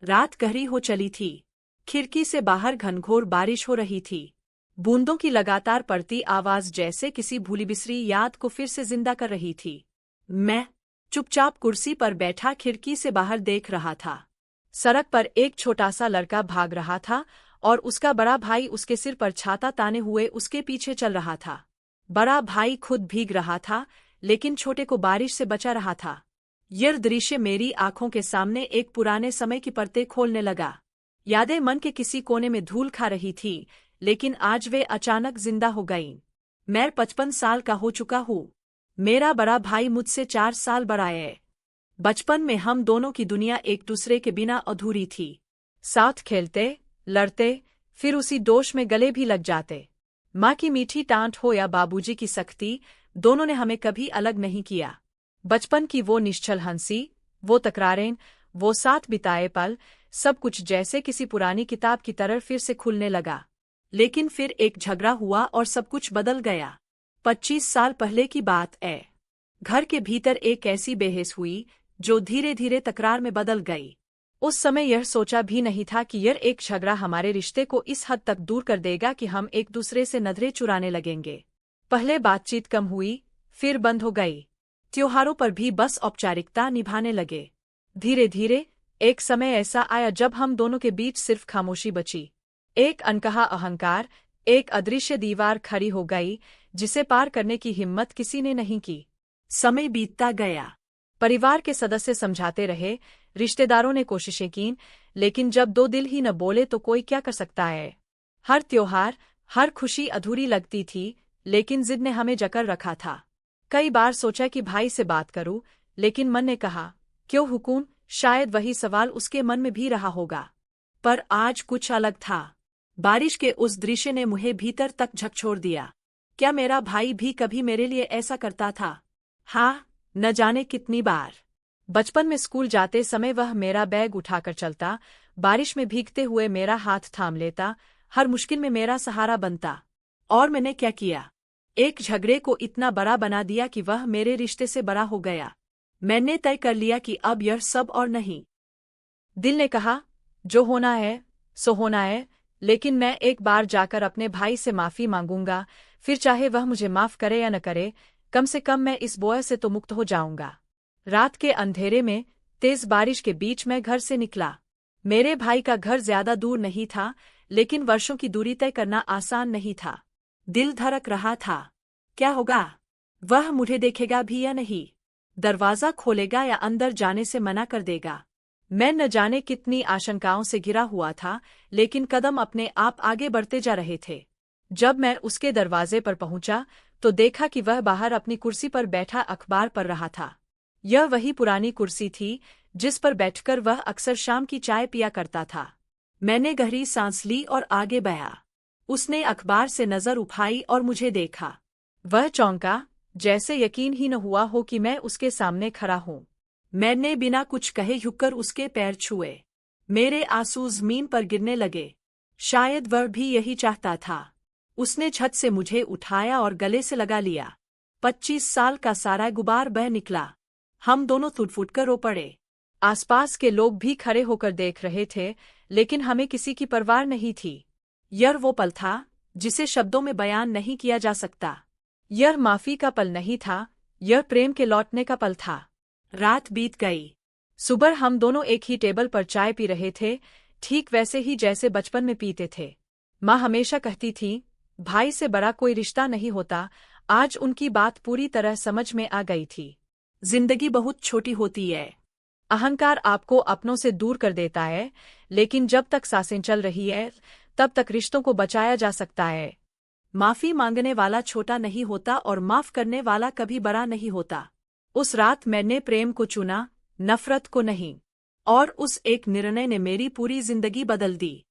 रात गहरी हो चली थी। खिड़की से बाहर घनघोर बारिश हो रही थी। बूंदों की लगातार पड़ती आवाज जैसे किसी भूली बिसरी याद को फिर से जिंदा कर रही थी। मैं चुपचाप कुर्सी पर बैठा खिड़की से बाहर देख रहा था। सड़क पर एक छोटा सा लड़का भाग रहा था और उसका बड़ा भाई उसके सिर पर छाता ताने हुए उसके पीछे चल रहा था। बड़ा भाई खुद भीग रहा था, लेकिन छोटे को बारिश से बचा रहा था। यह दृश्य मेरी आंखों के सामने एक पुराने समय की परतें खोलने लगा। यादें मन के किसी कोने में धूल खा रही थी, लेकिन आज वे अचानक जिंदा हो गईं। मैं 55 साल का हो चुका हूँ। मेरा बड़ा भाई मुझसे 4 साल बड़ा है। बचपन में हम दोनों की दुनिया एक दूसरे के बिना अधूरी थी। साथ खेलते, लड़ते, फिर उसी दोष में गले भी लग जाते। माँ की मीठी डांट हो या बाबूजी की सख्ती, दोनों ने हमें कभी अलग नहीं किया। बचपन की वो निश्चल हंसी, वो तकरारें, वो साथ बिताए पल, सब कुछ जैसे किसी पुरानी किताब की तरह फिर से खुलने लगा। लेकिन फिर एक झगड़ा हुआ और सब कुछ बदल गया। 25 साल पहले की बात है। घर के भीतर एक ऐसी बहस हुई जो धीरे धीरे तकरार में बदल गई। उस समय यह सोचा भी नहीं था कि यह एक झगड़ा हमारे रिश्ते को इस हद तक दूर कर देगा कि हम एक दूसरे से नजरें चुराने लगेंगे। पहले बातचीत कम हुई, फिर बंद हो गई। त्योहारों पर भी बस औपचारिकता निभाने लगे। धीरे धीरे एक समय ऐसा आया जब हम दोनों के बीच सिर्फ खामोशी बची। एक अनकहा अहंकार, एक अदृश्य दीवार खड़ी हो गई जिसे पार करने की हिम्मत किसी ने नहीं की। समय बीतता गया। परिवार के सदस्य समझाते रहे, रिश्तेदारों ने कोशिशें की, लेकिन जब दो दिल ही न बोले तो कोई क्या कर सकता है। हर त्योहार, हर खुशी अधूरी लगती थी, लेकिन जिद ने हमें जकड़ रखा था। कई बार सोचा कि भाई से बात करूं, लेकिन मन ने कहा, क्यों हुकूम, शायद वही सवाल उसके मन में भी रहा होगा। पर आज कुछ अलग था। बारिश के उस दृश्य ने मुझे भीतर तक झकझोर दिया। क्या मेरा भाई भी कभी मेरे लिए ऐसा करता था? हाँ, न जाने कितनी बार। बचपन में स्कूल जाते समय वह मेरा बैग उठाकर चलता, बारिश में भीगते हुए मेरा हाथ थाम लेता, हर मुश्किल में मेरा सहारा बनता। और मैंने क्या किया? एक झगड़े को इतना बड़ा बना दिया कि वह मेरे रिश्ते से बड़ा हो गया। मैंने तय कर लिया कि अब यह सब और नहीं। दिल ने कहा, जो होना है सो होना है, लेकिन मैं एक बार जाकर अपने भाई से माफी मांगूंगा, फिर चाहे वह मुझे माफ करे या न करे, कम से कम मैं इस बोझ से तो मुक्त हो जाऊंगा। रात के अंधेरे में, तेज बारिश के बीच मैं घर से निकला। मेरे भाई का घर ज्यादा दूर नहीं था, लेकिन वर्षों की दूरी तय करना आसान नहीं था। दिल धड़क रहा था। क्या होगा? वह मुझे देखेगा भी या नहीं? दरवाजा खोलेगा या अंदर जाने से मना कर देगा? मैं न जाने कितनी आशंकाओं से घिरा हुआ था, लेकिन कदम अपने आप आगे बढ़ते जा रहे थे। जब मैं उसके दरवाजे पर पहुंचा, तो देखा कि वह बाहर अपनी कुर्सी पर बैठा अखबार पढ़ रहा था। यह वही पुरानी कुर्सी थी, जिस पर बैठकर वह अक्सर शाम की चाय पिया करता था। मैंने गहरी सांस ली और आगे बढ़ा। उसने अखबार से नजर उठाई और मुझे देखा। वह चौंका, जैसे यकीन ही न हुआ हो कि मैं उसके सामने खड़ा हूँ। मैंने बिना कुछ कहे झुककर उसके पैर छुए। मेरे आंसू जमीन पर गिरने लगे। शायद वह भी यही चाहता था। उसने छत से मुझे उठाया और गले से लगा लिया। 25 साल का सारा गुबार बह निकला। हम दोनों फुट कर रो पड़े। आसपास के लोग भी खड़े होकर देख रहे थे, लेकिन हमें किसी की परवाह नहीं थी। यह वो पल था जिसे शब्दों में बयान नहीं किया जा सकता। यह माफी का पल नहीं था, यह प्रेम के लौटने का पल था। रात बीत गई। सुबह हम दोनों एक ही टेबल पर चाय पी रहे थे, ठीक वैसे ही जैसे बचपन में पीते थे। माँ हमेशा कहती थी, भाई से बड़ा कोई रिश्ता नहीं होता। आज उनकी बात पूरी तरह समझ में आ गई थी। जिंदगी बहुत छोटी होती है। अहंकार आपको अपनों से दूर कर देता है, लेकिन जब तक सांसें चल रही है, तब तक रिश्तों को बचाया जा सकता है। माफी मांगने वाला छोटा नहीं होता और माफ करने वाला कभी बड़ा नहीं होता। उस रात मैंने प्रेम को चुना, नफरत को नहीं। और उस एक निर्णय ने मेरी पूरी जिंदगी बदल दी।